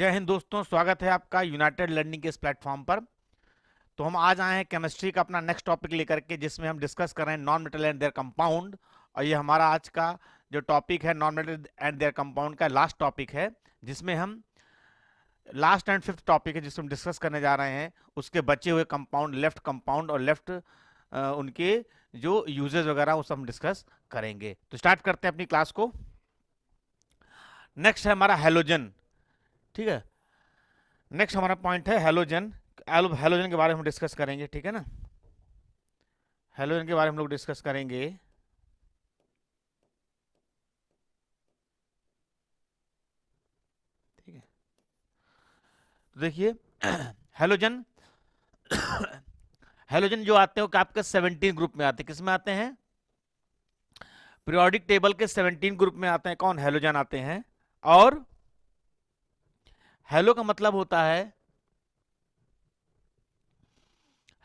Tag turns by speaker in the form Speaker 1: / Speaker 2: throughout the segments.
Speaker 1: जय हिंद दोस्तों, स्वागत है आपका यूनाइटेड लर्निंग के इस प्लेटफॉर्म पर। तो हम आज आए हैं केमिस्ट्री का अपना नेक्स्ट टॉपिक लेकर के, जिसमें हम डिस्कस कर रहे हैं non metal and there compound. और ये हमारा आज का जो टॉपिक है non metal and there compound का लास्ट टॉपिक है, जिसमें हम लास्ट एंड फिफ्थ टॉपिक है जिसमें हम डिस्कस करने जा रहे हैं उसके बचे हुए कंपाउंड, लेफ्ट कंपाउंड और लेफ्ट उनके जो यूजेस वगैरह वो सब हम डिस्कस करेंगे। तो स्टार्ट करते हैं अपनी क्लास को। नेक्स्ट है हमारा हेलोजन। ठीक है, नेक्स्ट हमारा पॉइंट है हेलोजन। हेलोजन के बारे में हम डिस्कस करेंगे, ठीक है ना। हेलोजन के बारे में हम लोग डिस्कस करेंगे। ठीक है, तो देखिए हेलोजन हेलोजन जो आते हैं वो आपके 17 ग्रुप में आते हैं। किस में आते हैं? पीरियोडिक टेबल के 17 ग्रुप में आते हैं। कौन? हेलोजन आते हैं। और हेलो का मतलब होता है,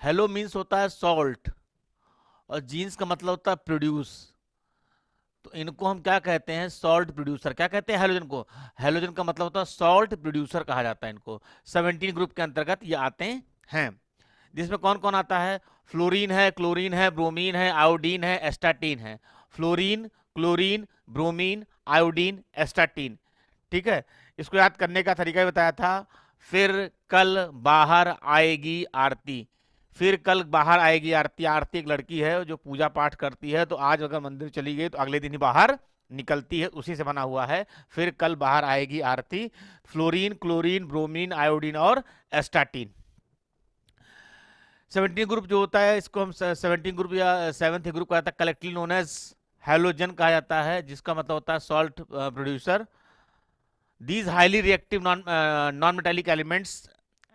Speaker 1: हेलो मीन्स होता है सॉल्ट, और जीन्स का मतलब होता है प्रोड्यूस। तो इनको हम क्या कहते हैं? Salt producer. क्या कहते हैं हेलोजन को? हेलोजन का मतलब होता है सॉल्ट प्रोड्यूसर कहा जाता है इनको। 17 ग्रुप के अंतर्गत ये आते हैं, जिसमें कौन कौन आता है? फ्लोरीन है, क्लोरीन है, ब्रोमीन है, आयोडीन है, एस्टाटीन है। Fluorine, chlorine, bromine, iodine, astatine. ठीक है, इसको याद करने का तरीका भी बताया था। फिर कल बाहर आएगी आरती। फिर कल बाहर आएगी आरती। आरती एक लड़की है जो पूजा पाठ करती है, तो आज अगर मंदिर चली गई तो अगले दिन ही बाहर निकलती है, उसी से बना हुआ है। फिर कल बाहर आएगी आरती। फ्लोरीन, क्लोरीन, ब्रोमीन, आयोडीन और एस्टाटीन। 17 ग्रुप जो होता है इसको हम 17 ग्रुप या 7th ग्रुप कहता है, कलेक्टिवली नोन एज हेलोजन कहा जाता है, जिसका मतलब होता है salt producer. These highly reactive non-metallic elements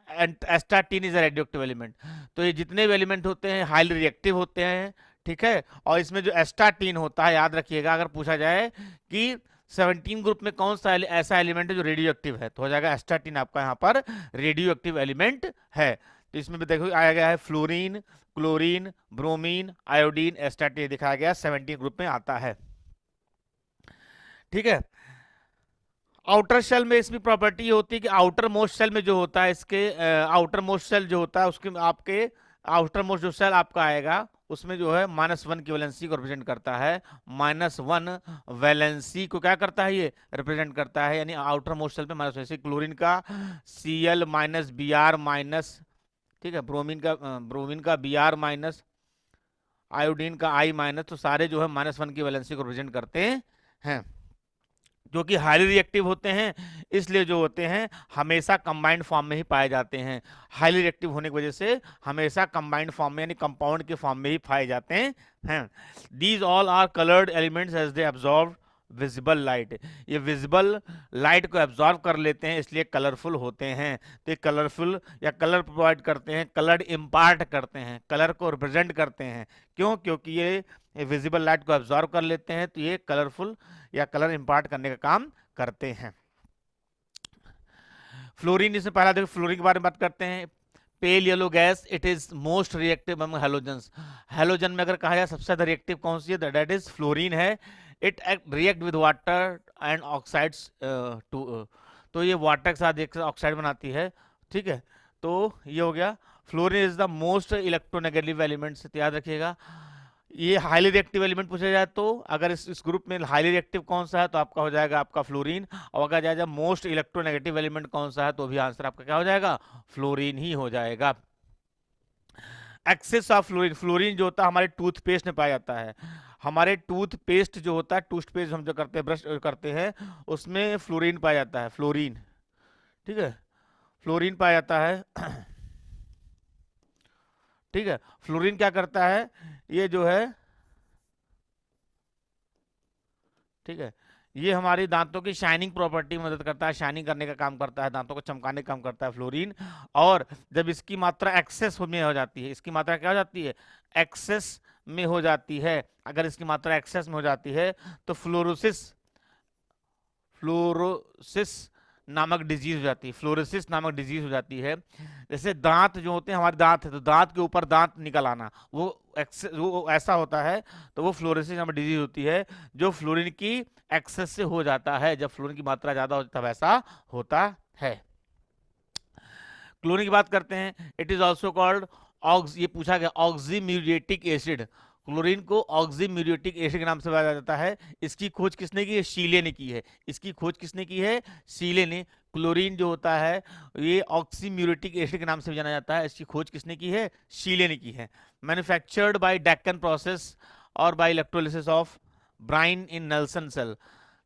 Speaker 1: and astatine is a radioactive element. तो ये जितने भी एलिमेंट होते हैं हाईली रिएक्टिव होते हैं, ठीक है। और इसमें जो एस्टाटीन होता है, याद रखिएगा अगर पूछा जाए कि 17 ग्रुप में कौन सा ऐसा एलिमेंट है जो रेडियो एक्टिव है, तो हो जाएगा एस्टाटीन आपका यहाँ पर रेडियो एक्टिव एलिमेंट है। तो इसमें भी देखो आया गया है fluorine, chlorine, bromine, iodine, astatine दिखाया गया 17 ग्रुप में आता है। ठीक है, आउटर सेल में इसमें प्रॉपर्टी होती है कि आउटर मोस्ट सेल में जो होता है इसके आउटर मोस्ट सेल जो होता है उसके आपके आउटर मोस्ट जो सेल आपका आएगा उसमें जो है -1 की वैलेंसी को रिप्रेजेंट करता है। -1 वैलेंसी को क्या करता है? ये रिप्रेजेंट करता है, यानी आउटर मोस्ट सेल पे माइनस। जैसे क्लोरीन का Cl माइनस Br माइनस, ठीक है, ब्रोमीन का Br माइनस, आयोडीन का I माइनस, तो सारे जो है -1 की वैलेंसी को रिप्रेजेंट करते हैं, जो कि हाईली रिएक्टिव होते हैं। इसलिए जो होते हैं हमेशा कंबाइंड फॉर्म में ही पाए जाते हैं। हाईली रिएक्टिव होने की वजह से हमेशा कंबाइंड फॉर्म में यानी कंपाउंड के फॉर्म में ही पाए जाते हैं। These all are coloured elements as they absorb visible light. ये विजिबल लाइट को एब्जॉर्ब कर लेते हैं, इसलिए कलरफुल होते हैं। तो ये कलरफुल या कलर प्रोवाइड करते हैं, कलर इम्पार्ट करते हैं, कलर को रिप्रेजेंट करते हैं। क्यों? क्योंकि ये विजिबल लाइट को एब्जॉर्ब कर लेते हैं, तो ये कलरफुल या कलर इंपार्ट करने का काम करते हैं। फ्लोरीन, इसमें पहला देखो फ्लोरीन के बारे में बात करते हैं। Pale yellow gas, it is most reactive among halogens. Halogen में अगर कहा जाए सबसे ज्यादा रिएक्टिव कौन सी है, दैट इज फ्लोरीन है। It react with water and oxides too, तो ये वाटर के साथ ऑक्साइड बनाती है, ठीक है। तो ये हो गया, fluorine is the most electronegative element, याद रखिएगा। ये हाईली रिएक्टिव एलिमेंट पूछा जाए तो अगर इस ग्रुप में हाईली रिएक्टिव कौन सा है तो आपका हो जाएगा आपका फ्लोरीन। और अगर जाएगा मोस्ट इलेक्ट्रोनेगेटिव एलिमेंट कौन सा है तो भी आंसर आपका क्या हो जाएगा? फ्लोरीन ही हो जाएगा। एक्सेस ऑफ फ्लोरीन, फ्लोरीन जो होता है हमारे टूथपेस्ट में पाया जाता है। हमारे टूथपेस्ट जो होता है, टूथपेस्ट हम जो करते हैं, ब्रश करते हैं, उसमें फ्लोरीन पाया जाता है, फ्लोरीन, ठीक है, फ्लोरीन पाया जाता है। ठीक है, फ्लोरीन क्या करता है? ये जो है, ठीक है, ये हमारी दांतों की शाइनिंग प्रॉपर्टी में मदद करता है, शाइनिंग करने का काम करता है, दांतों को चमकाने का काम करता है फ्लोरीन। और जब इसकी मात्रा एक्सेस में हो जाती है, इसकी मात्रा क्या हो जाती है? एक्सेस में हो जाती है। अगर इसकी मात्रा एक्सेस में हो जाती है तो फ्लोरोसिस फ्लोरोसिस नामक डिजीज हो जाती है, फ्लोरोसिस नामक डिजीज हो जाती है। जैसे दांत जो होते हैं, हमारे दांत है तो दांत के ऊपर दांत निकल आना, वो ऐसा होता है, तो वो फ्लोरोसिस नामक डिजीज होती है, जो फ्लोरीन की एक्सेस से हो जाता है। जब फ्लोरीन की मात्रा ज्यादा होती है तब ऐसा होता है। क्लोरीन की बात करते हैं, it is also called ox, ये पूछा गया ऑक्सीम्यूरिएटिक एसिड। क्लोरीन को ऑक्सीम्यूरिएटिक एसिड के नाम से जाना जाता है। इसकी खोज किसने की है? शीले ने की है। इसकी खोज किसने की है? शीले ने। क्लोरीन जो होता है ये ऑक्सीम्यूरिएटिक एसिड के नाम से भी जाना जाता है। इसकी खोज किसने की है? शीले ने की है। मैन्युफैक्चर्ड बाय डेक्कन प्रोसेस और by electrolysis of brine in Nelson cell.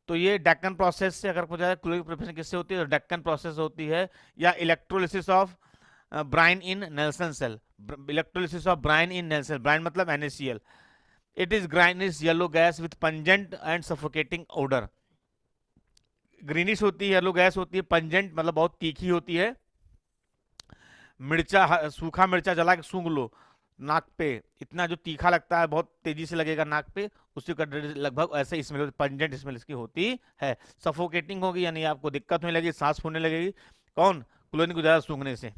Speaker 1: तो ये डेक्कन प्रोसेस से अगर पूछा जाए क्लोरीन प्रिपरेशन किससे होती है, तो डेक्कन प्रोसेस होती है, या electrolysis of brine in Nelson cell. Electrolysis of brine in Nelson, brine मतलब NaCl। It is greenish yellow gas with pungent and suffocating odour. Greenish होती है, येलो गैस होती है, पंजेंट मतलब बहुत तीखी होती है। मिर्चा, सूखा मिर्चा जला के सूंघ लो नाक पे, इतना जो तीखा लगता है, बहुत तेजी से लगेगा नाक पे, उसी का लगभग ऐसे स्मेल, पंजेंट स्मेल इसकी होती है। सफोकेटिंग होगी यानी आपको दिक्कत होने लगेगी, सांस फूलने लगेगी, कौन? क्लोरीन को ज्यादा सूंघने से।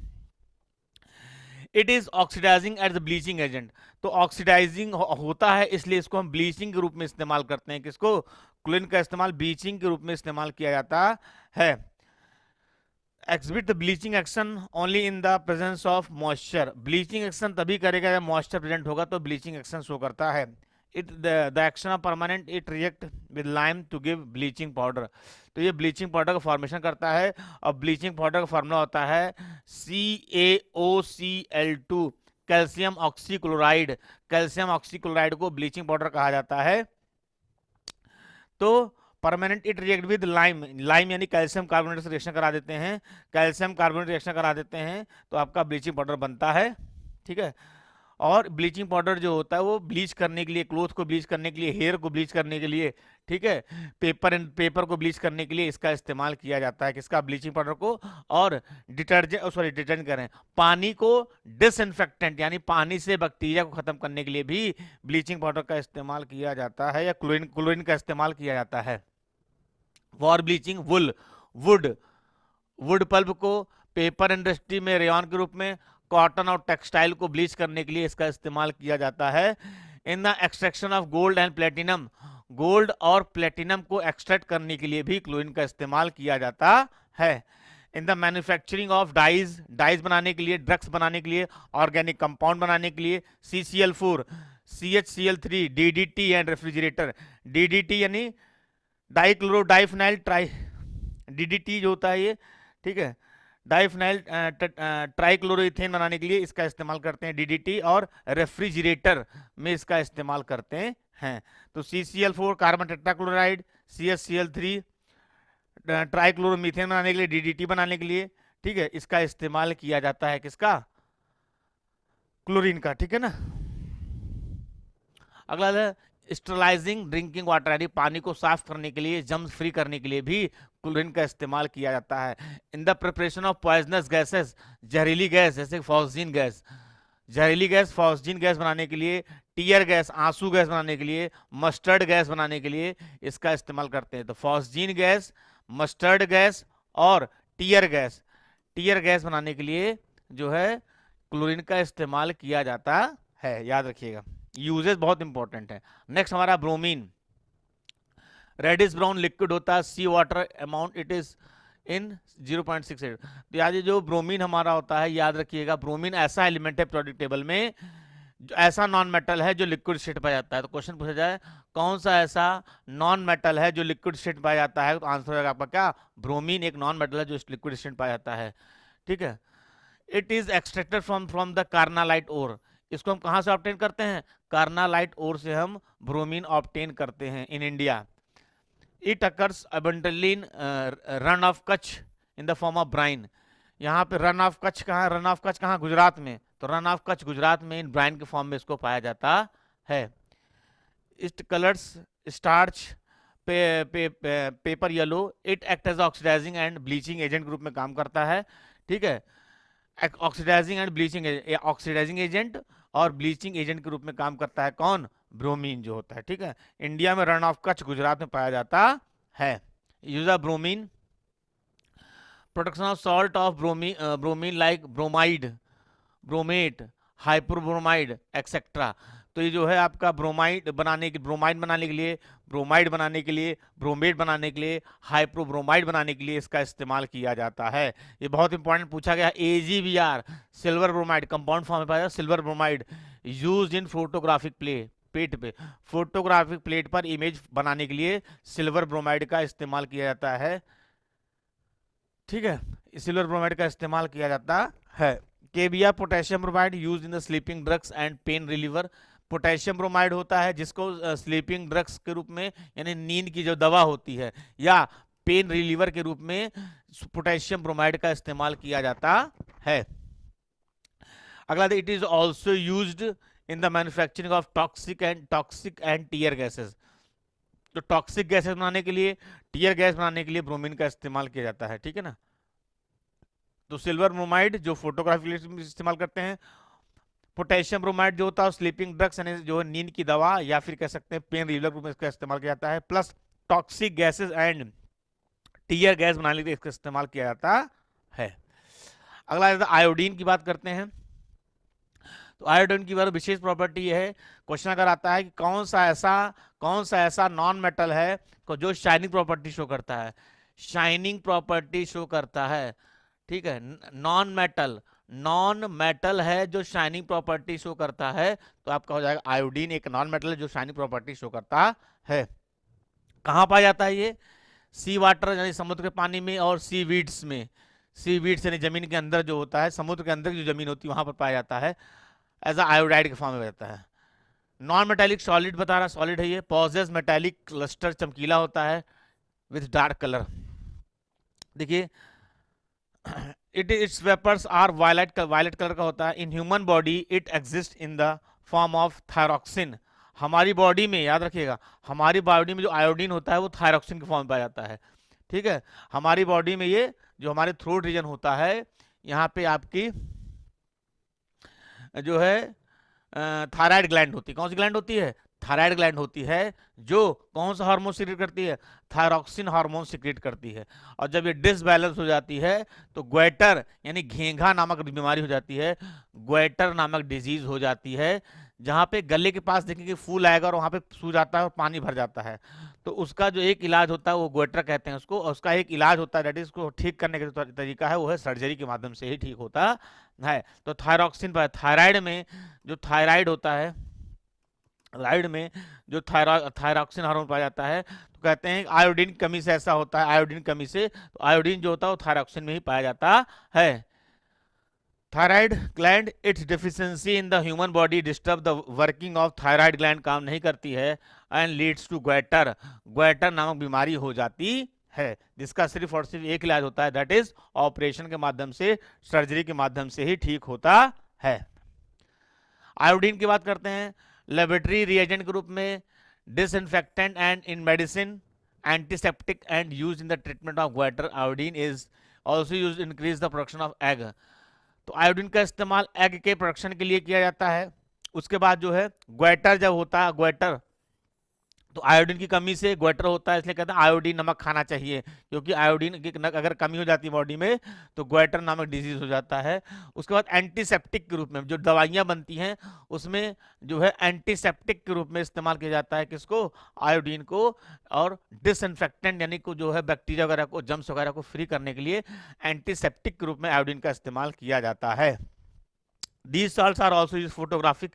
Speaker 1: It is oxidising at the bleaching agent. तो ऑक्सीडाइजिंग होता है, इसलिए इसको हम ब्लीचिंग के रूप में इस्तेमाल करते हैं। किसको? क्लोरीन का इस्तेमाल ब्लीचिंग के रूप में इस्तेमाल किया जाता है। Exhibit the bleaching action only in the presence of moisture. Bleaching action तभी करेगा जब मॉइस्चर प्रेजेंट होगा, तो ब्लीचिंग एक्शन शो करता है। It the action of permanent, it react with lime to give bleaching powder. तो ये ब्लीचिंग पाउडर का फॉर्मेशन करता है, और ब्लीचिंग पाउडर का फॉर्मूला होता है CaOCl2, calcium oxychloride. Calcium oxychloride को ब्लीचिंग पाउडर कहा जाता है। तो permanent, it react with lime, lime यानी कैल्शियम कार्बोनेट से रिएक्शन करा देते हैं, कैल्शियम कार्बोनेट रिएक्शन करा देते हैं, तो आपका ब्लीचिंग पाउडर बनता है। ठीक है। और ब्लीचिंग पाउडर जो होता है वो ब्लीच करने के लिए, क्लोथ को ब्लीच करने के लिए, हेयर को ब्लीच करने के लिए, ठीक है, पेपर को ब्लीच करने के लिए इसका इस्तेमाल किया जाता है। किसका? ब्लीचिंग पाउडर को। और डिटर्जेंट करें, पानी को डिसइंफेक्टेंट यानी पानी से बैक्टीरिया को खत्म करने के लिए भी ब्लीचिंग पाउडर का इस्तेमाल किया जाता है, या क्लोरीन का इस्तेमाल किया जाता है। For bleaching would wood pulp को पेपर इंडस्ट्री में रेयन के रूप में, कॉटन और टेक्सटाइल को ब्लीच करने के लिए इसका इस्तेमाल किया जाता है। In the extraction of gold and platinum, gold और प्लेटिनम को एक्सट्रैक्ट करने के लिए भी क्लोरीन का इस्तेमाल किया जाता है। In the manufacturing of dyes, dyes बनाने के लिए, ड्रग्स बनाने के लिए, ऑर्गेनिक कंपाउंड बनाने के लिए, CCl4, CHCl3, DDT and refrigerator. DDT यानी डाइक्लोरो डाइफिनाइल ट्राई, DDT जो होता है ये, ठीक है, डाइफिनाइल ट्राइक्लोरोइथेन बनाने के लिए इसका इस्तेमाल करते हैं DDT, और रेफ्रिजरेटर में इसका इस्तेमाल करते हैं। तो CCl4 कार्बन टेट्राक्लोराइड, CHCl3 ट्राइक्लोरोमीथेन बनाने के लिए, DDT बनाने के लिए, ठीक है, इसका इस्तेमाल किया जाता है। किसका? क्लोरीन का। ठीक है ना। अगला है स्टरलाइजिंग ड्रिंकिंग वाटर, यानी पानी को साफ करने के लिए, जम्स फ्री करने के लिए भी क्लोरीन का इस्तेमाल किया जाता है। In the preparation of poisonous gases, जहरीली गैस जैसे फॉस्जीन गैस, जहरीली गैस फॉस्जीन गैस बनाने के लिए, टीयर गैस आंसू गैस बनाने के लिए, मस्टर्ड गैस बनाने के लिए इसका इस्तेमाल करते हैं। तो फॉस्जीन गैस, मस्टर्ड गैस और टीयर गैस बनाने के लिए जो है क्लोरीन का इस्तेमाल किया जाता है, याद रखिएगा। यूजेस बहुत इंपॉर्टेंट है। नेक्स्ट हमारा ब्रोमीन, रेडिश ब्राउन लिक्विड होता है, sea water amount, it is in 0.68। तो याद, जो ब्रोमीन हमारा होता है, याद रखिएगा, ब्रोमीन ऐसा एलिमेंट है प्रोडिक्ट टेबल में, जो ऐसा नॉन मेटल है जो लिक्विड स्टेट पाया जाता है। तो क्वेश्चन पूछा जाए कौन सा ऐसा नॉन मेटल है जो लिक्विड स्टेट पाया जाता है, तो आंसर हो जाएगा आपका क्या? ब्रोमीन एक नॉन मेटल है जो लिक्विड स्टेट पाया जाता है। ठीक है। It is extracted from the carnallite ore. इसको हम कहां से ऑब्टेन करते हैं? कार्नालाइट ओर से हम ब्रोमीन ऑब्टेन करते हैं in India. It occurs abundantly in run of Kutch in the form of Bryan. यहाँ पे रन ऑफ कच्छ कहाँ? रन ऑफ कच्छ कहाँ? गुजरात में। तो रन ऑफ कच्छ गुजरात में इन ब्राइन के फॉर्म में इसको पाया जाता है। It colours starch paper yellow. It act as oxidising and bleaching agent के रूप में काम करता है। ठीक है। Oxidising and bleaching, oxidising agent और ब्लीचिंग एजेंट के रूप में काम करता है कौन? ब्रोमीन जो होता है। ठीक है। इंडिया में रन ऑफ कच्छ गुजरात में पाया जाता है। Use of bromine, production of salt of bromine like bromide, bromate, hyperbromide etcetera. तो ये जो है आपका ब्रोमाइड बनाने के लिए, ब्रोमाइड बनाने के लिए, ब्रोमेड बनाने के लिए, हाइप्रोब्रोमाइड बनाने के लिए इसका इस्तेमाल किया जाता है। ये बहुत इंपॉर्टेंट पूछा गया। AgBr silver bromide compound form में पाया जाता है, silver bromide use in photographic पेट पे, फोटोग्राफिक प्लेट पर इमेज बनाने के लिए सिल्वर ब्रोमाइड का इस्तेमाल किया जाता है। ठीक है, सिल्वर ब्रोमाइड का इस्तेमाल किया जाता है। केबिया potassium bromide use in the sleeping drugs and pain reliever. Potassium bromide होता है जिसको स्लीपिंग ड्रग्स के रूप में, यानी नींद की जो दवा होती है, या पेन रिलीवर के रूप में पोटेशियम ब्रोमाइड का इस्तेमाल किया जाता है। अगला, it is also used in the manufacturing of toxic and tear gases. तो टॉक्सिक गैसेस बनाने के लिए, टीयर गैस बनाने के लिए ब्रोमीन का इस्तेमाल किया जाता है। ठीक है ना। तो सिल्वर ब्रोमाइड जो फोटोग्राफी इस्तेमाल करते हैं, पोटेशियम ब्रोमाइड जो होता है स्लीपिंग ड्रग्स यानी जो है नींद की दवा, या फिर कह सकते हैं पेन रिलीवर में इसका इस्तेमाल किया जाता है, plus toxic gases and tear gas बनाने के लिए इसका इस्तेमाल किया जाता है। अगला आयोडीन की बात करते हैं। तो आयोडीन की बात विशेष प्रॉपर्टी ये है, क्वेश्चन अगर आता है कि कौन सा ऐसा नॉन मेटल है जो शाइनिंग प्रॉपर्टी शो करता है, शाइनिंग प्रॉपर्टी शो करता है। ठीक है, नॉन मेटल है जो शाइनिंग प्रॉपर्टी शो करता है, तो आपका हो जाएगा आयोडीन एक नॉन मेटल है जो शाइनिंग प्रॉपर्टी शो करता है। कहाँ पाया जाता है ये? सी वाटर यानी समुद्र के पानी में, और सी वीड्स में। सी वीड्स यानी जमीन के अंदर जो होता है, समुद्र के अंदर की जो जमीन होती है वहां पर पाया जाता है, एज आयोडाइड के फॉर्म में रहता है। नॉन मेटेलिक सॉलिड बता रहा, सॉलिड है ये, पॉजेस मेटेलिक क्लस्टर, चमकीला होता है विथ डार्क कलर। देखिए, it's vapours are violet colour का होता है। In human body it exist in the form of thyroxine. हमारी बॉडी में, याद रखिएगा, हमारी बॉडी में जो आयोडीन होता है वो थायरॉक्सिन के फॉर्म में पाया जाता है। ठीक है, हमारी बॉडी में ये जो हमारे थ्रोट रीजन होता है, यहाँ पे आपकी जो है थायराइड ग्लैंड होती है। कौन सी ग्लैंड होती है? थायराइड ग्लैंड होती है, जो कौन सा हार्मोन सीक्रेट करती है? थायरॉक्सिन हार्मोन सीक्रेट करती है। और जब ये डिसबैलेंस हो जाती है तो ग्वेटर यानी घेंघा नामक बीमारी हो जाती है, ग्वेटर नामक डिजीज हो जाती है, जहाँ पे गले के पास देखेंगे फूल आएगा और वहाँ पे सूज जाता है और पानी भर जाता है। तो उसका जो एक इलाज होता है वो ग्वेटर कहते हैं उसको, और उसका एक इलाज होता है, दैट इज उसको ठीक करने का जो तरीका है वो है सर्जरी के माध्यम से ही ठीक होता है। तो थायरॉक्सिन पर, थायराइड में जो थायराइड होता है, थायराइड में जो थायरॉक्सिन हार्मोन पाया जाता है, तो कहते हैं आयोडीन कमी से ऐसा होता है, आयोडीन कमी से। तो आयोडीन जो होता है वो थायरॉक्सिन में ही पाया जाता है। Thyroid gland, it's deficiency in the human body disturb the working of thyroid gland, काम नहीं करती है, एंड लीड्स टू ग्वेटर, ग्वेटर नामक बीमारी हो जाती है, जिसका सिर्फ और सिर्फ एक इलाज होता है, दैट इज ऑपरेशन के माध्यम से, सर्जरी के माध्यम से ही ठीक होता है। आयोडीन की बात करते हैं। लेबोरेटरी रिएजेंट के रूप में, disinfectant and in medicine, antiseptic and use in the treatment of goitre. Iodine is also use increase the production of egg. तो आयोडीन का इस्तेमाल एग के प्रोडक्शन के लिए किया जाता है। उसके बाद जो है ग्वेटर जब होता है, ग्वेटर, तो आयोडीन की कमी से ग्वेटर होता है, इसलिए कहते हैं आयोडीन नमक खाना चाहिए, क्योंकि आयोडीन की अगर कमी हो जाती है बॉडी में तो ग्वेटर नामक डिजीज हो जाता है। उसके बाद एंटीसेप्टिक के रूप में जो दवाइयां बनती हैं उसमें जो है एंटीसेप्टिक के रूप में इस्तेमाल किया जाता है, किसको? आयोडीन को। और डिसइंफेक्टेंट यानी को जो है बैक्टीरिया वगैरह को, जम्स वगैरह को फ्री करने के लिए एंटीसेप्टिक के रूप में आयोडीन का इस्तेमाल किया जाता है। These salts are also used photographic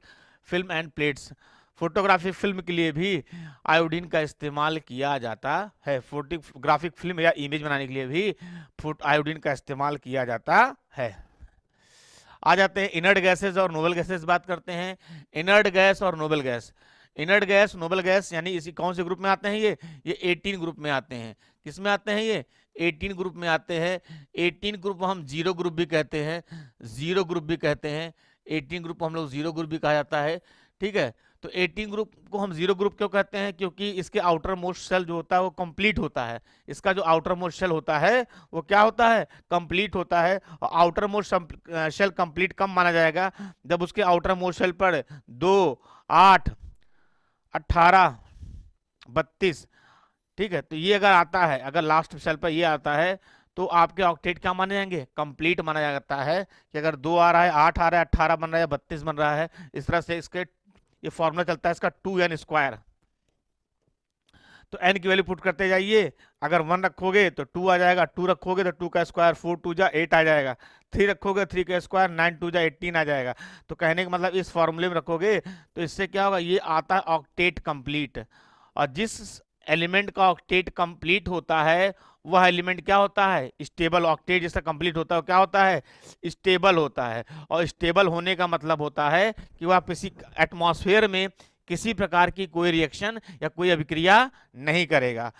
Speaker 1: film and plates. Photography film के लिए भी आयोडीन का इस्तेमाल किया जाता है। फोटोग्राफिक फिल्म या इमेज बनाने के लिए भी आयोडीन का इस्तेमाल किया जाता है। आ जाते हैं इनर्ट गैसेस और नोबल गैसेस, बात करते हैं। इनर्ट गैस और noble gas. Inert gas, noble gas यानी इसी कौन से ग्रुप में आते हैं? ये 18 ग्रुप में आते हैं। किस में आते हैं? ये 18 ग्रुप में आते हैं। 18 ग्रुप को हम जीरो ग्रुप भी कहते हैं, जीरो ग्रुप भी कहते हैं। 18 ग्रुप को हम लोग जीरो ग्रुप भी कहा जाता है। ठीक है, तो 18 ग्रुप को हम जीरो ग्रुप क्यों कहते हैं? क्योंकि इसके आउटर मोस्ट सेल जो होता है वो कंप्लीट होता है। इसका जो आउटर मोस्ट सेल होता है वो क्या होता है? कंप्लीट होता है। और आउटर मोस्ट सेल कंप्लीट कब माना जाएगा? जब उसके आउटर मोस्ट सेल पर 2, 8, 18, 32, ठीक है, तो ये अगर आता है, अगर लास्ट सेल पर ये आता है तो आपके ऑक्टेट क्या माने जाएंगे? कंप्लीट माना जाता है। कि अगर 2 आ रहा है, 8 आ रहा है, 18 बन रहा है, 32 बन रहा है, इस तरह से इसके ये फॉर्मूला चलता है इसका 2n²। तो n की वैल्यू पुट करते जाइए, अगर 1 रखोगे तो 2 आ जाएगा, 2 रखोगे तो 2 का स्क्वायर 4 2 जा 8 आ जाएगा, 3 रखोगे 3 का स्क्वायर 9 2 जा 18 आ जाएगा। तो कहने का मतलब इस फॉर्मूले में रखोगे तो इससे क्या होगा, ये आता है ऑक्टेट कंप्लीट। और जिस एलिमेंट का ऑक्टेट कंप्लीट होता है वह एलिमेंट क्या होता है, स्टेबल। ऑक्टेट जिसका कंप्लीट होता है क्या होता है, स्टेबल होता है। और स्टेबल होने का मतलब होता है कि वह किसी एटमॉस्फेयर में किसी प्रकार की कोई रिएक्शन या कोई अभिक्रिया नहीं करेगा।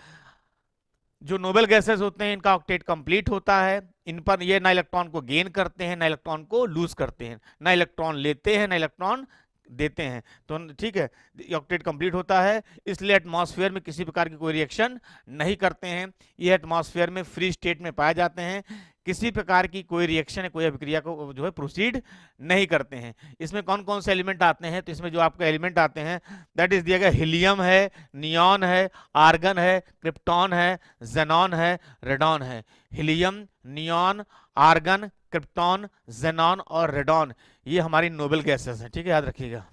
Speaker 1: जो नोबल गैसेस होते हैं इनका ऑक्टेट कंप्लीट होता है, इन पर ये ना इलेक्ट्रॉन को गेन करते हैं ना इलेक्ट्रॉन को लूज करते हैं, ना इलेक्ट्रॉन लेते हैं ना इलेक्ट्रॉन देते हैं। तो ठीक है, ऑक्टेट कंप्लीट होता है, इसलिए एटमॉस्फेयर में किसी प्रकार की कोई रिएक्शन नहीं करते हैं। ये एटमॉस्फेयर में फ्री स्टेट में पाए जाते हैं, किसी प्रकार की कोई रिएक्शन कोई अभिक्रिया को जो है प्रोसीड नहीं करते हैं। इसमें कौन कौन से एलिमेंट आते हैं, तो इसमें जो आपके एलिमेंट आते हैं दैट इज दिया गया, हीलियम है, नियॉन है, आर्गन है, क्रिप्टॉन है, जेनॉन है, रेडॉन है। Helium, neon, argon, krypton, xenon और रेडॉन, ये हमारी नोबल गैसेस हैं। ठीक है, याद रखिएगा।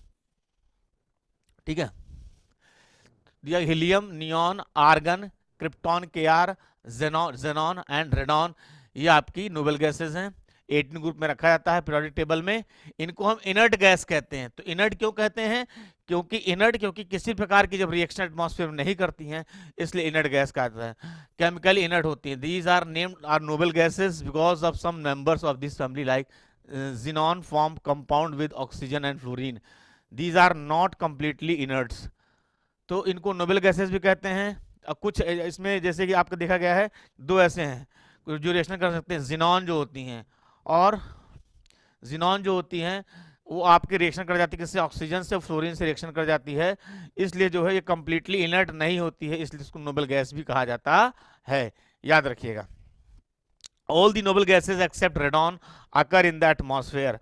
Speaker 1: ठीक है, दिया helium, neon, argon, krypton Kr, xenon and radon, ये आपकी नोबल गैसेस हैं। 18 ग्रुप में रखा जाता है पीरियोडिक टेबल में। इनको हम इनर्ट गैस कहते हैं। तो इनर्ट क्यों कहते हैं, क्योंकि किसी प्रकार की जब रिएक्शन एटमॉस्फेयर में नहीं करती हैं, इसलिए इनर्ट गैस कहता है। केमिकली इनर्ट होती हैं। These are named are noble gases because of some members of this family like xenon form compound with oxygen and fluorine. These are not completely inerts. तो इनको नोबल गैसेस भी कहते हैं। अब कुछ इसमें जैसे कि आपको देखा गया है, दो ऐसे हैं जो रिएक्शन कर सकते हैं, जिनॉन जो होती हैं, और जिनॉन जो होती हैं वो आपके रिएक्शन कर जाती है किससे, ऑक्सीजन से, फ्लोरीन से रिएक्शन कर जाती है, इसलिए जो है ये कंप्लीटली इनर्ट नहीं होती है, इसलिए इसको नोबल गैस भी कहा जाता है। याद रखिएगा, all the noble gases except radon occur in the atmosphere.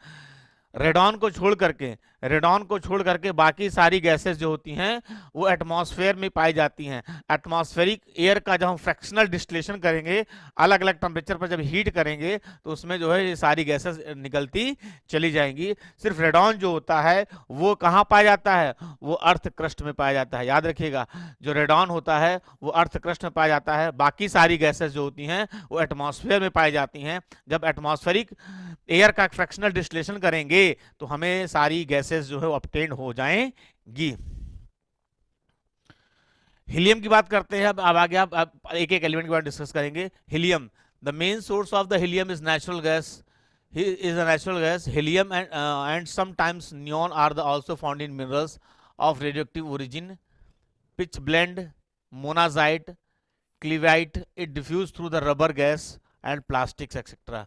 Speaker 1: Radon को छोड़ करके बाकी सारी गैसेस जो होती हैं वो एटमॉस्फेयर में पाई जाती हैं। एटमॉस्फेरिक एयर का जब हम फ्रैक्शनल डिस्टिलेशन करेंगे, अलग अलग टेम्परेचर पर जब हीट करेंगे, तो उसमें जो है ये सारी गैसेस निकलती चली जाएंगी। सिर्फ रेडॉन जो होता है वो कहाँ पाया जाता है, वो अर्थ क्रस्ट में पाया जाता है। याद रखिएगा, जो रेडॉन होता है वो अर्थ क्रस्ट में पाया जाता है, बाकी सारी गैसेस जो होती हैं वो एटमॉस्फेयर में पाई जाती हैं। जब एटमॉस्फेरिक एयर का फ्रैक्शनल डिस्टिलेशन करेंगे तो हमें सारी गैसेस जो है ऑब्टेन हो जाएंगी। हीलियम की बात करते हैं। अब आगे आप एक एक एलिमेंट के बारे में डिस्कस करेंगे। Helium, the main source of the helium is natural gas, is a natural gas. Helium and sometimes neon are also found in minerals of radioactive origin. Pitch blende, monazite, cleveite, it diffuse through the rubber gas and plastics etc.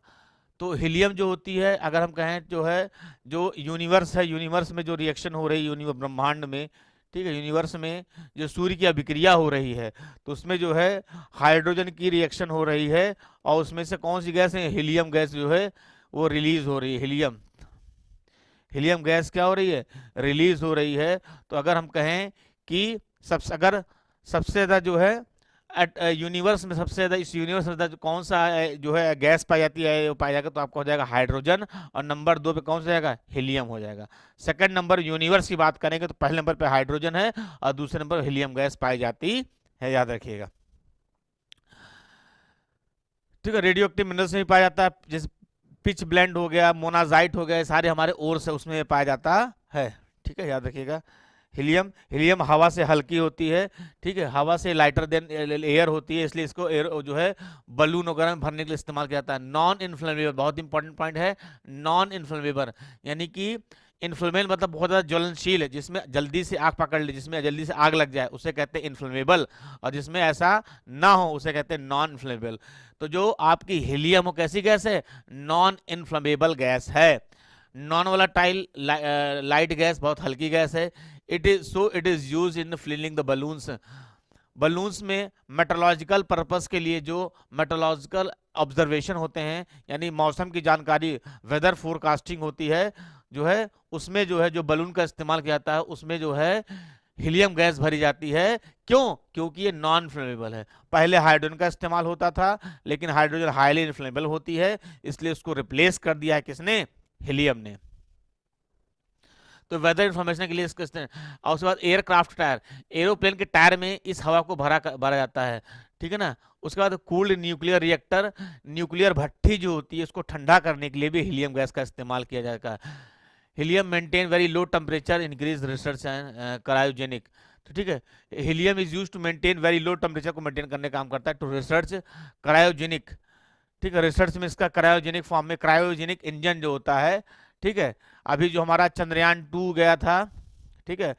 Speaker 1: तो helium जो होती है, अगर हम कहें जो है, जो यूनिवर्स है, यूनिवर्स में जो रिएक्शन हो रही है ब्रह्मांड में, ठीक है, यूनिवर्स में जो सूर्य की अभिक्रिया हो रही है, तो उसमें जो है हाइड्रोजन की रिएक्शन हो रही है, और उसमें से कौन सी गैस है, हीलियम गैस जो है वो रिलीज हो रही है। हीलियम गैस क्या हो रही है, रिलीज हो रही है। तो अगर हम कहें कि अगर सबसे ज़्यादा जो है यूनिवर्स में सबसे ज़्यादा, इस यूनिवर्स में कौन सा जो है गैस पाई जाती है, वो पाया जाएगा, तो आपको हो जाएगा हाइड्रोजन, और नंबर 2 पे कौन सा जाएगा, हीलियम हो जाएगा। सेकंड नंबर यूनिवर्स की बात करेंगे तो पहले नंबर पे हाइड्रोजन है और दूसरे नंबर हीलियम गैस पाई जाती है। याद रखिएगा, ठीक है। रेडियो एक्टिव मिनरल्स में भी पाया जाता है, जैसे पिच ब्लेंड हो गया, मोनाजाइट हो गया, सारे हमारे ओर से उसमें पाया जाता है। ठीक है, याद रखिएगा। हीलियम हवा से हल्की होती है, ठीक है, हवा से लाइटर देन एयर होती है, इसलिए इसको एयर जो है बलून वगैरह में भरने के लिए इस्तेमाल किया जाता है। नॉन इन्फ्लेमेबल, बहुत इंपॉर्टेंट पॉइंट है, नॉन इन्फ्लेमेबल, यानी कि इन्फ्लेमेबल मतलब बहुत ज़्यादा ज्वलनशील है, जिसमें जल्दी से आग पकड़ ले, जिसमें जल्दी से आग लग जाए, उसे कहते हैं इन्फ्लेमेबल, और जिसमें ऐसा ना हो उसे कहते हैं नॉन इन्फ्लेमेबल। तो जो आपकी हीलियम हो, कैसी गैस है, नॉन इन्फ्लेमेबल गैस है। नॉन वोलेटाइल लाइट गैस, बहुत हल्की गैस है। It is use in filling the balloons में मेट्रोलॉजिकल पर्पस के लिए, जो मेट्रोलॉजिकल ऑब्जर्वेशन होते हैं, यानी मौसम की जानकारी, वेदर फोरकास्टिंग होती है, जो है उसमें जो है जो बलून का इस्तेमाल किया जाता है, उसमें जो है हीलियम गैस भरी जाती है। क्यों, क्योंकि ये नॉन इन्फ्लेमेबल है। पहले हाइड्रोजन का इस्तेमाल होता था, लेकिन हाइड्रोजन हाईली इन्फ्लेमेबल होती है, इसलिए उसको रिप्लेस कर दिया है किसने, हीलियम ने। तो वेदर इन्फॉर्मेशन के लिए इसका और उसके बाद एयरक्राफ्ट टायर, एरोप्लेन के टायर में इस हवा को भरा जाता है, ठीक है ना। उसके बाद कूल्ड न्यूक्लियर रिएक्टर, न्यूक्लियर भट्ठी जो होती है उसको ठंडा करने के लिए भी हीलियम गैस का इस्तेमाल किया जाएगा। Helium maintain very low temperature, increase research and cryogenic. तो ठीक है, helium is use to maintain very low temperature को मेंटेन करने का काम करता है, टू रिसर्च क्रायोजेनिक। ठीक है, रिसर्च में इसका क्रायोजेनिक फॉर्म में, क्रायोजेनिक इंजन जो होता है, ठीक है। अभी जो हमारा चंद्रयान 2 गया था, ठीक है,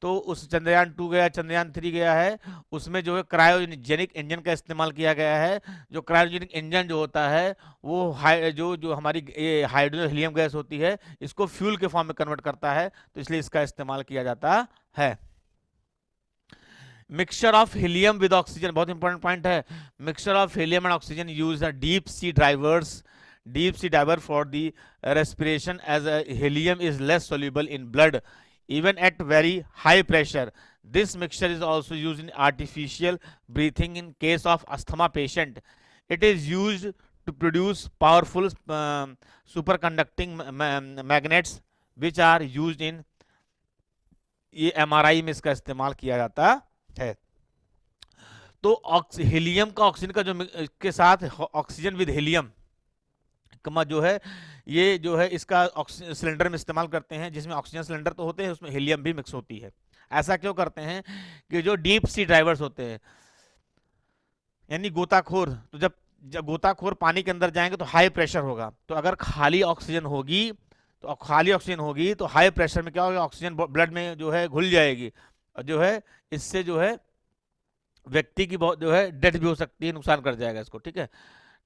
Speaker 1: तो उस चंद्रयान 2 गया, चंद्रयान 3 गया है, उसमें जो है क्रायोजेनिक इंजन का इस्तेमाल किया गया है। जो क्रायोजेनिक इंजन जो होता है वो जो जो हमारी ये हाइड्रोजन हीलियम गैस होती है इसको फ्यूल के फॉर्म में कन्वर्ट करता है, तो इसलिए इसका इस्तेमाल किया जाता है। Mixture of helium with oxygen, बहुत इंपॉर्टेंट पॉइंट है। Mixture of helium and oxygen use deep sea drivers, deep sea diver for the respiration, as helium is less soluble in blood even at very high pressure. This mixture is also used in artificial breathing in case of asthma patient. It is used to produce powerful superconducting magnets which are used in, ये MRI में इसका इस्तेमाल किया जाता है। तो helium का oxygen का जो के साथ ऑक्सीजन विद हीलियम कमा जो है, ये जो है इसका सिलेंडर में इस्तेमाल करते हैं, जिसमें ऑक्सीजन सिलेंडर तो होते हैं, उसमें हीलियम भी मिक्स होती है। ऐसा क्यों करते हैं कि जो डीप सी ड्राइवर्स होते हैं, यानी गोताखोर, तो जब गोताखोर पानी के अंदर जाएंगे तो हाई प्रेशर होगा, तो अगर खाली ऑक्सीजन होगी तो हाई प्रेशर में क्या होगा, ऑक्सीजन ब्लड में जो है घुल जाएगी, और जो है इससे जो है व्यक्ति की बहुत जो है डेथ भी हो सकती है, नुकसान कर जाएगा इसको, ठीक है।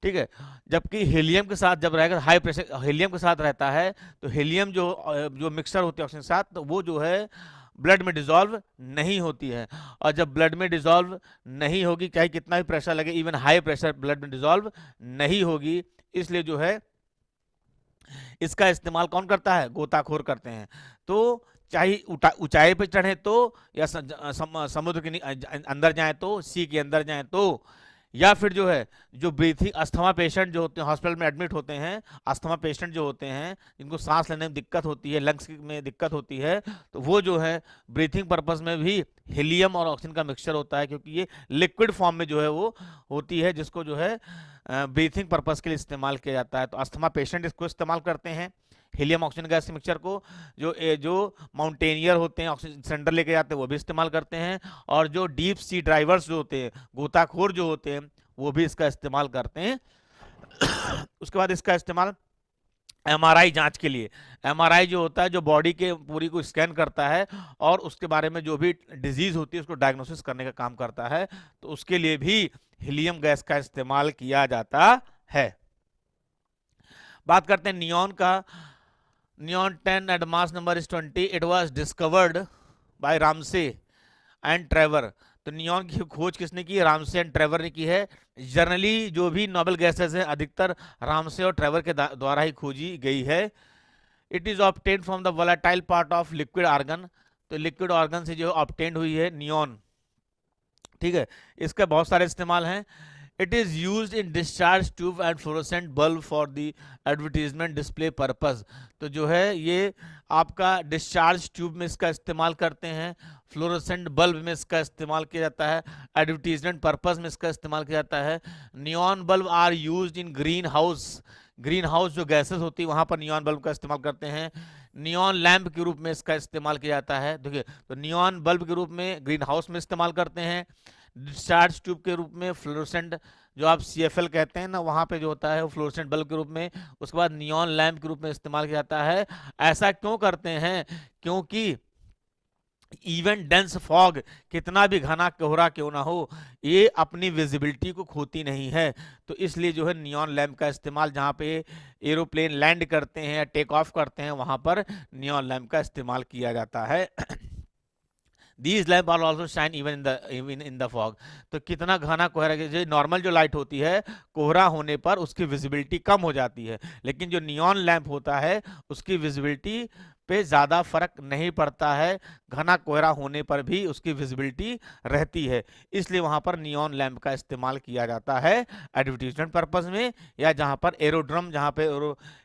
Speaker 1: ठीक है, जबकि हीलियम के साथ जब रहेगा, हाई प्रेशर हीलियम के साथ रहता है, तो हीलियम जो मिक्सर होती है ऑक्सीजन के साथ, तो वो जो है ब्लड में डिसॉल्व नहीं होती है, और जब ब्लड में डिसॉल्व नहीं होगी, चाहे कितना भी प्रेशर लगे, इवन हाई प्रेशर, ब्लड में डिसॉल्व नहीं होगी। इसलिए जो है इसका इस्तेमाल कौन करता है, गोताखोर करते हैं। तो चाहे ऊंचाई पर चढ़े तो, या समुद्र के अंदर जाए तो, सी के अंदर जाए तो, या फिर जो है जो ब्रीथिंग अस्थमा पेशेंट जो होते हैं, हॉस्पिटल में एडमिट होते हैं, अस्थमा पेशेंट जो होते हैं, जिनको सांस लेने में दिक्कत होती है, लंग्स में दिक्कत होती है, तो वो जो है ब्रीथिंग पर्पस में भी हीलियम और ऑक्सीजन का मिक्सचर होता है, क्योंकि ये लिक्विड फॉर्म में जो है वो होती है, जिसको जो है ब्रीथिंग पर्पस के लिए इस्तेमाल किया जाता है। तो अस्थमा पेशेंट इसको इस्तेमाल करते हैं, हीलियम ऑक्सीजन गैस मिक्सचर को। जो माउंटेनियर होते हैं, ऑक्सीजन सिलेंडर लेके जाते हैं, वो भी इस्तेमाल करते हैं, और जो डीप सी ड्राइवर्स जो होते हैं, गोताखोर जो होते हैं, वो भी इसका इस्तेमाल करते हैं। उसके बाद इसका इस्तेमाल MRI जांच के लिए, MRI जो होता है, जो बॉडी के पूरी को स्कैन करता है और उसके बारे में जो भी डिजीज होती है उसको डायग्नोसिस करने का काम करता है, तो उसके लिए भी हीलियम गैस का इस्तेमाल किया जाता है। बात करते हैं नियॉन का। Neon 10 at mass number is 20. It was discovered by Ramsay and Trevor. तो नियॉन की खोज किसने की है, रामसे एंड ट्रेवर ने की है। जनरली जो भी नोबेल गैसेस है अधिकतर रामसे और ट्रेवर के द्वारा ही खोजी गई है। It is obtain from the volatile part of liquid argon, तो लिक्विड ऑर्गन से जो ऑब्टेन हुई है नियॉन, ठीक है। इसका बहुत सारे इस्तेमाल हैं। It is used in discharge tube and fluorescent bulb for the advertisement display purpose. तो जो है ये आपका डिस्चार्ज ट्यूब में इसका इस्तेमाल करते हैं, फ्लोरोसेंट बल्ब में इसका इस्तेमाल किया जाता है, एडवर्टीजमेंट पर्पस में इसका इस्तेमाल किया जाता है। Neon bulb are used in green house जो गैसेस होती है वहां पर नियॉन बल्ब का इस्तेमाल करते हैं। नियॉन लैंप के रूप में इसका इस्तेमाल किया जाता है। देखिए, तो नियॉन बल्ब के रूप में ग्रीन हाउस में इस्तेमाल करते हैं, डिस्चार्ज ट्यूब के रूप में फ्लोरोसेंट जो आप CFL कहते हैं ना, वहाँ पे जो होता है वो फ्लोरोसेंट बल्ब के रूप में, उसके बाद नियॉन लैंप के रूप में इस्तेमाल किया जाता है। ऐसा क्यों करते हैं, क्योंकि इवन डेंस फॉग, कितना भी घना कोहरा क्यों ना हो, ये अपनी विजिबिलिटी को खोती नहीं है, तो इसलिए जो है नियॉन लैंप का इस्तेमाल, जहाँ पे एरोप्लेन लैंड करते हैं या टेक ऑफ करते हैं वहाँ पर नियॉन लैंप का इस्तेमाल किया जाता है। These lamp are also shine even in the fog. तो कितना घना कोहरा, जो नॉर्मल जो लाइट होती है कोहरा होने पर उसकी विजिबिलिटी कम हो जाती है, लेकिन जो नियॉन लैंप होता है उसकी विजिबिलिटी पे ज़्यादा फर्क नहीं पड़ता है, घना कोहरा होने पर भी उसकी विजिबिलिटी रहती है। इसलिए वहाँ पर नियॉन लैंप का इस्तेमाल किया जाता है एडवर्टीजमेंट पर्पज़ में, या जहाँ पर एरोड्रम, जहाँ पे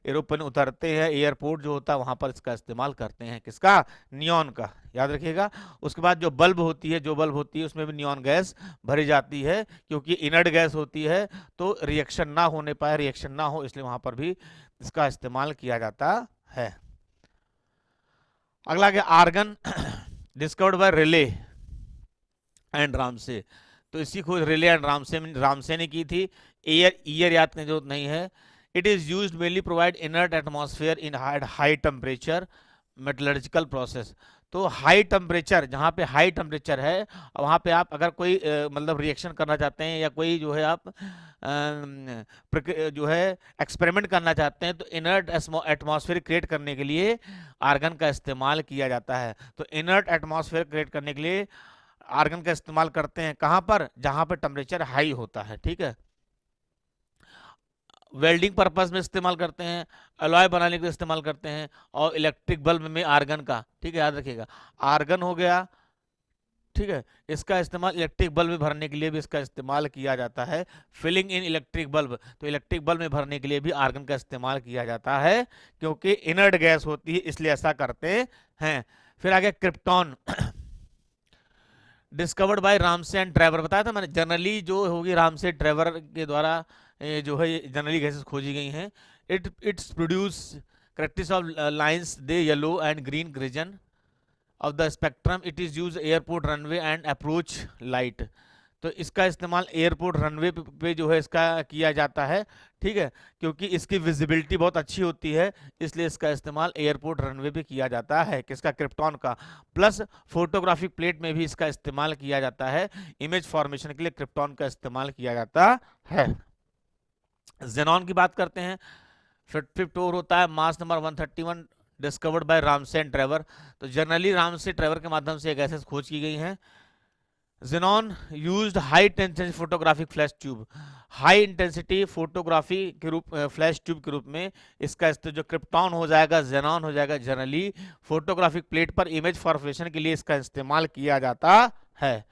Speaker 1: एरोप्लेन उतरते हैं, एयरपोर्ट जो होता है वहाँ पर इसका इस्तेमाल करते हैं, किसका, नियॉन का, याद रखिएगा। उसके बाद जो बल्ब होती है, उसमें भी नियॉन गैस भरी जाती है, क्योंकि इनर्ट गैस होती है, तो रिएक्शन ना होने पाए, रिएक्शन ना हो, इसलिए वहाँ पर भी इसका इस्तेमाल किया जाता है। अगला क्या, argon discovered by Rayleigh and Ramsay. तो इसकी खोज रिले एंड रामसे ने की थी। ईयर याद करने की जरूरत नहीं है। It is used mainly provide inert atmosphere in high temperature metallurgical process. तो हाई टेम्परेचर, जहाँ पे हाई टेम्परेचर है, वहाँ पे आप अगर कोई मतलब रिएक्शन करना चाहते हैं, या कोई जो है आप जो है एक्सपेरिमेंट करना चाहते हैं, तो इनर्ट एटमॉस्फेयर क्रिएट करने के लिए आर्गन का इस्तेमाल किया जाता है। तो इनर्ट एटमॉस्फेयर क्रिएट करने के लिए आर्गन का इस्तेमाल करते हैं, कहाँ पर, जहाँ पर टेम्परेचर हाई होता है, ठीक है। वेल्डिंग पर्पस में इस्तेमाल करते हैं, अलॉय बनाने के लिए इस्तेमाल करते हैं, और इलेक्ट्रिक बल्ब में आर्गन का, ठीक है, याद रखिएगा, आर्गन हो गया, ठीक है। इसका इस्तेमाल इलेक्ट्रिक बल्ब में भरने के लिए भी इसका इस्तेमाल किया जाता है। फिलिंग इन इलेक्ट्रिक बल्ब, तो इलेक्ट्रिक बल्ब में भरने के लिए भी आर्गन का इस्तेमाल किया जाता है, क्योंकि इनर्ट गैस होती है, इसलिए ऐसा करते हैं। फिर आगे krypton discovered by Ramsay and Trevor, बताया था मैंने, जनरली जो होगी रामसे ट्रेवर के द्वारा जो है जनरली गैसेस खोजी गई हैं। Its produce characteristic of lines the yellow and green region of the spectrum. It is use airport runway and approach light. तो इसका इस्तेमाल एयरपोर्ट रनवे पे जो है इसका किया जाता है, ठीक है, क्योंकि इसकी विजिबिलिटी बहुत अच्छी होती है, इसलिए इसका इस्तेमाल एयरपोर्ट रनवे पे किया जाता है, किसका, क्रिप्टॉन का। प्लस फोटोग्राफिक प्लेट में भी इसका इस्तेमाल किया जाता है, इमेज फॉर्मेशन के लिए क्रिप्टॉन का इस्तेमाल किया जाता है। जेनॉन की बात करते हैं। फिफ्थ ओर होता है, mass number 131, discovered by Ramsay and Trevor. तो जनरली रामसे ट्रेवर के माध्यम से गैसेस खोज की गई हैं। Xenon used high intensity photographic flash tube, high intensity photography के रूप, फ्लैश ट्यूब के रूप में इसका जो क्रिप्टॉन हो जाएगा, जेनॉन हो जाएगा, जनरली फोटोग्राफिक प्लेट पर इमेज फॉर्मेशन के लिए इसका इस्तेमाल किया जाता है।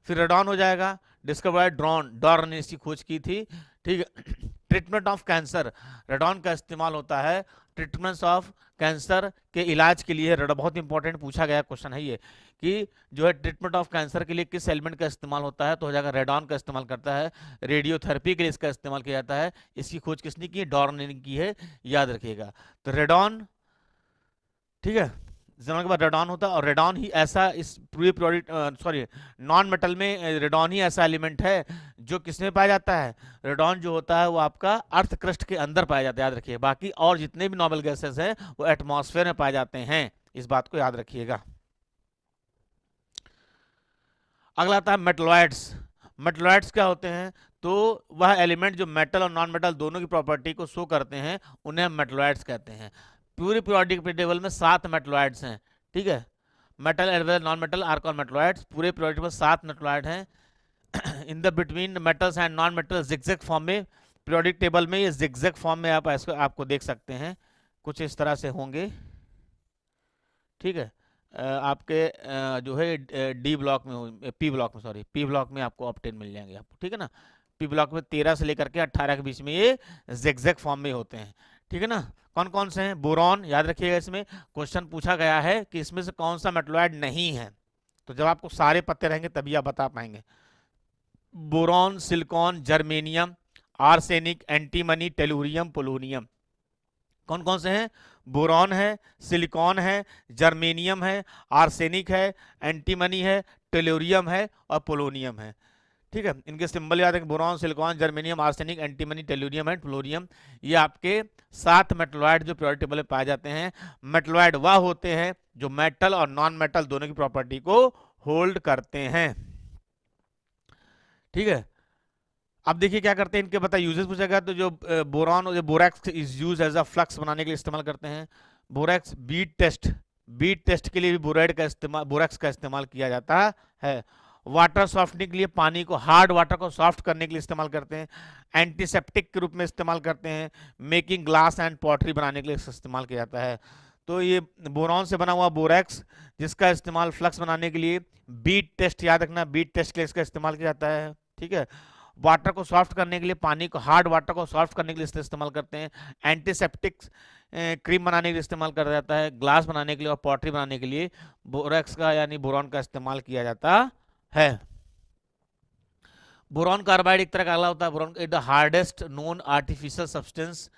Speaker 1: फिर रेडॉन हो जाएगा, डिस्कवर डॉर्न ने इसकी खोज की थी, ठीक है। ट्रीटमेंट ऑफ कैंसर, रेडॉन का इस्तेमाल होता है ट्रीटमेंट ऑफ कैंसर के इलाज के लिए। बहुत इंपॉर्टेंट पूछा गया क्वेश्चन है ये, कि जो है ट्रीटमेंट ऑफ कैंसर के लिए किस एलिमेंट का इस्तेमाल होता है, तो हो जाएगा रेडॉन का इस्तेमाल करता है। रेडियोथेरेपी के लिए इसका इस्तेमाल किया जाता है। इसकी खोज किसने की है, डॉर्न ने की है, याद रखिएगा। तो रेडॉन, ठीक है, जेनॉन के बाद रेडॉन होता है, और रेडॉन ही ऐसा इस पूरे सॉरी नॉन मेटल में रेडॉन ही ऐसा एलिमेंट है जो किसमें पाया जाता है, रेडॉन जो होता है वो आपका अर्थ क्रस्ट के अंदर पाया जाता है, याद रखिए। बाकी और जितने भी नॉर्मल गैसेस हैं वो एटमॉस्फेयर में पाए जाते हैं, इस बात को याद रखिएगा। अगला आता है मेटलॉइड्स। मेटलॉइड्स क्या होते हैं, तो वह एलिमेंट जो मेटल और नॉन मेटल दोनों की प्रॉपर्टी को शो करते हैं, उन्हें मेटलॉइड्स कहते हैं। पूरी पीरियोडिक टेबल में 7 मेटलॉइड्स हैं, ठीक है। Metal as well non metal are called metalloids. पूरे पीरियोडिक में 7 मेटलॉइड हैं। In the between metals and non metal zigzag form में, पीरियोडिक टेबल में ये जिगजैग फॉर्म में आप आपको देख सकते हैं, कुछ इस तरह से होंगे, ठीक है। आपके जो है डी ब्लॉक में, पी ब्लॉक में, सॉरी पी ब्लॉक में आपको ऑप्टेन मिल जाएंगे आपको, ठीक है ना। पी ब्लॉक में 13 से लेकर के 18 के बीच में ये ज़िगज़ैग फॉर्म में होते हैं, ठीक है ना। कौन कौन से हैं, बोरॉन, याद रखिएगा, इसमें क्वेश्चन पूछा गया है कि इसमें से कौन सा मेटलॉइड नहीं है, तो जब आपको सारे पत्ते रहेंगे तभी आप बता पाएंगे। Boron, silicon, germanium, arsenic, antimony, tellurium, polonium. कौन कौन से हैं, बोरॉन है, सिलिकॉन है, जर्मेनियम है, आर्सेनिक है, एंटीमनी है, टेलुरियम है और पोलोनियम है, ठीक है। इनके सिंबल याद है, boron, silicon, germanium, arsenic, antimony, tellurium and polonium. ये आपके 7 मेटलॉइड जो पीरियोडिक टेबल में पाए जाते हैं। मेटलॉइड वह होते हैं जो मेटल और नॉन मेटल दोनों की प्रॉपर्टी को होल्ड करते हैं, ठीक है। अब देखिए क्या करते हैं, इनके बता यूजेस पूछेगा, तो जो बोरॉन और borax is use as a flux बनाने के लिए इस्तेमाल करते हैं। बोरैक्स बीट टेस्ट के लिए भी बोरैक्स का इस्तेमाल किया जाता है। वाटर सॉफ्टनिंग के लिए, पानी को, हार्ड वाटर को सॉफ्ट करने के लिए इस्तेमाल करते हैं। एंटीसेप्टिक के रूप में इस्तेमाल करते हैं। मेकिंग ग्लास एंड पॉटरी बनाने के लिए इस्तेमाल किया जाता है। तो ये बोरॉन से बना हुआ बोरेक्स, जिसका इस्तेमाल फ्लक्स बनाने के लिए, बीट टेस्ट याद रखना, बीट टेस्ट के लिए इसका इस्तेमाल किया जाता है। ठीक है। वाटर को सॉफ्ट करने के लिए, पानी को, हार्ड वाटर को सॉफ्ट करने के लिए इस्तेमाल करते हैं। एंटीसेप्टिक क्रीम बनाने के लिए इस्तेमाल करा जाता है। ग्लास बनाने के लिए और पॉटरी बनाने के लिए बोरेक्स का यानी बोरॉन का इस्तेमाल किया जाता है। बोरॉन कार्बाइड एक तरह का अगला होता है। Boron is the hardest known artificial substance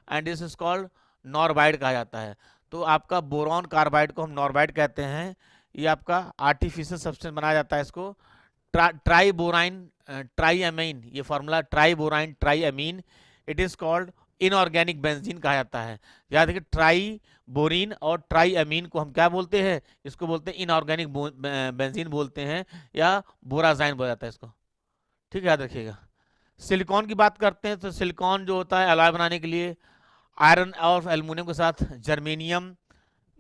Speaker 1: and this is called Norbide कहा जाता है। तो आपका बोरॉन कार्बाइड को हम नॉर्बाइड कहते हैं। ये आपका आर्टिफिशियल सब्सटेंस बनाया जाता है इसको। ट्राई बोराइन ट्राई अमीन, ये formula triborine triamine, it is called inorganic benzene कहा जाता है। याद रखिए, ट्राई बोरीन और ट्राई अमीन को हम क्या बोलते हैं, इसको बोलते हैं इनऑर्गेनिक बेंजीन बोलते हैं, या बोराजाइन बोला जाता है इसको। ठीक है, याद रखिएगा। सिलिकॉन की बात करते हैं तो सिलिकॉन जो होता है अलॉय बनाने के लिए आयरन और एल्युमिनियम के साथ germanium,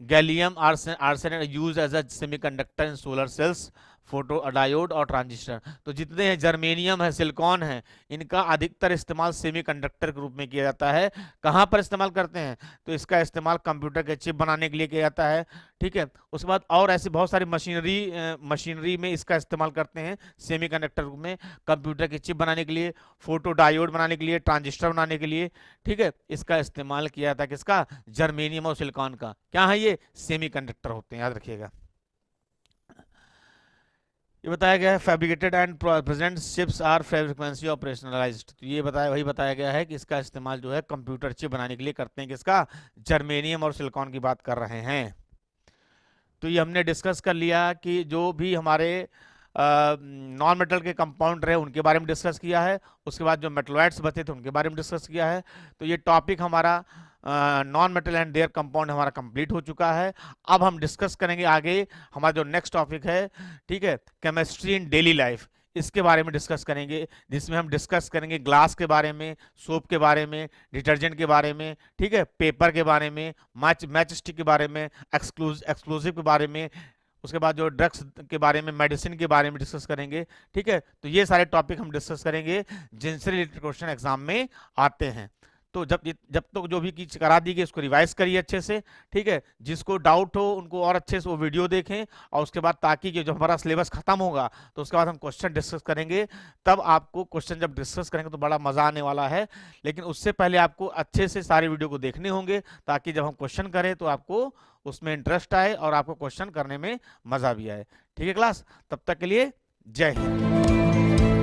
Speaker 1: gallium arsenide use as a semiconductor in solar cells, photo diode और ट्रांजिस्टर। तो जितने हैं जर्मेनियम है, सिलिकॉन है, इनका अधिकतर इस्तेमाल सेमीकंडक्टर के रूप में किया जाता है। कहाँ पर इस्तेमाल करते हैं, तो इसका इस्तेमाल कंप्यूटर के चिप बनाने के लिए किया जाता है। ठीक है। उसके बाद और ऐसी बहुत सारी मशीनरी में इसका इस्तेमाल करते हैं सेमीकंडक्टर रूप में, कंप्यूटर की चिप बनाने के लिए, फोटो डायोड बनाने के लिए, ट्रांजिस्टर बनाने के लिए। ठीक है, इसका इस्तेमाल किया जाता है किसका, जर्मेनियम और सिलिकॉन का। क्या है ये, सेमीकंडक्टर होते हैं, याद रखिएगा। ये बताया गया है fabricated and present chips are frequency operationalised. तो ये वही बताया गया है कि इसका इस्तेमाल जो है कंप्यूटर चिप बनाने के लिए करते हैं किसका, जर्मेनियम और सिलिकॉन की बात कर रहे हैं। तो ये हमने डिस्कस कर लिया कि जो भी हमारे नॉन मेटल के कंपाउंड रहे उनके बारे में डिस्कस किया है। उसके बाद जो मेटलॉइड्स बचे थे उनके बारे में डिस्कस किया है। तो ये टॉपिक हमारा non metal and there compound हमारा कंप्लीट हो चुका है। अब हम डिस्कस करेंगे आगे हमारा जो नेक्स्ट टॉपिक है, ठीक है, केमिस्ट्री इन डेली लाइफ, इसके बारे में डिस्कस करेंगे, जिसमें हम डिस्कस करेंगे ग्लास के बारे में, सोप के बारे में, डिटर्जेंट के बारे में, ठीक है, पेपर के बारे में, मैच स्टिक के बारे में, एक्सप्लोजिव के बारे में, उसके बाद जो ड्रग्स के बारे में, मेडिसिन के बारे में डिस्कस करेंगे। ठीक है, तो ये सारे टॉपिक हम डिस्कस करेंगे जिनसे रिलेटेड क्वेश्चन एग्जाम में आते हैं। तो जब तक जो भी चीज करा दी गई उसको रिवाइज करिए अच्छे से। ठीक है, जिसको डाउट हो उनको और अच्छे से वो वीडियो देखें, और उसके बाद ताकि जब हमारा सिलेबस खत्म होगा तो उसके बाद हम क्वेश्चन डिस्कस करेंगे। तब आपको क्वेश्चन जब डिस्कस करेंगे तो बड़ा मजा आने वाला है। लेकिन उससे पहले आपको अच्छे से सारे वीडियो को देखने होंगे, ताकि जब हम क्वेश्चन करें तो आपको उसमें इंटरेस्ट आए और आपको क्वेश्चन करने में मजा भी आए। ठीक है क्लास, तब तक के लिए जय हिंद।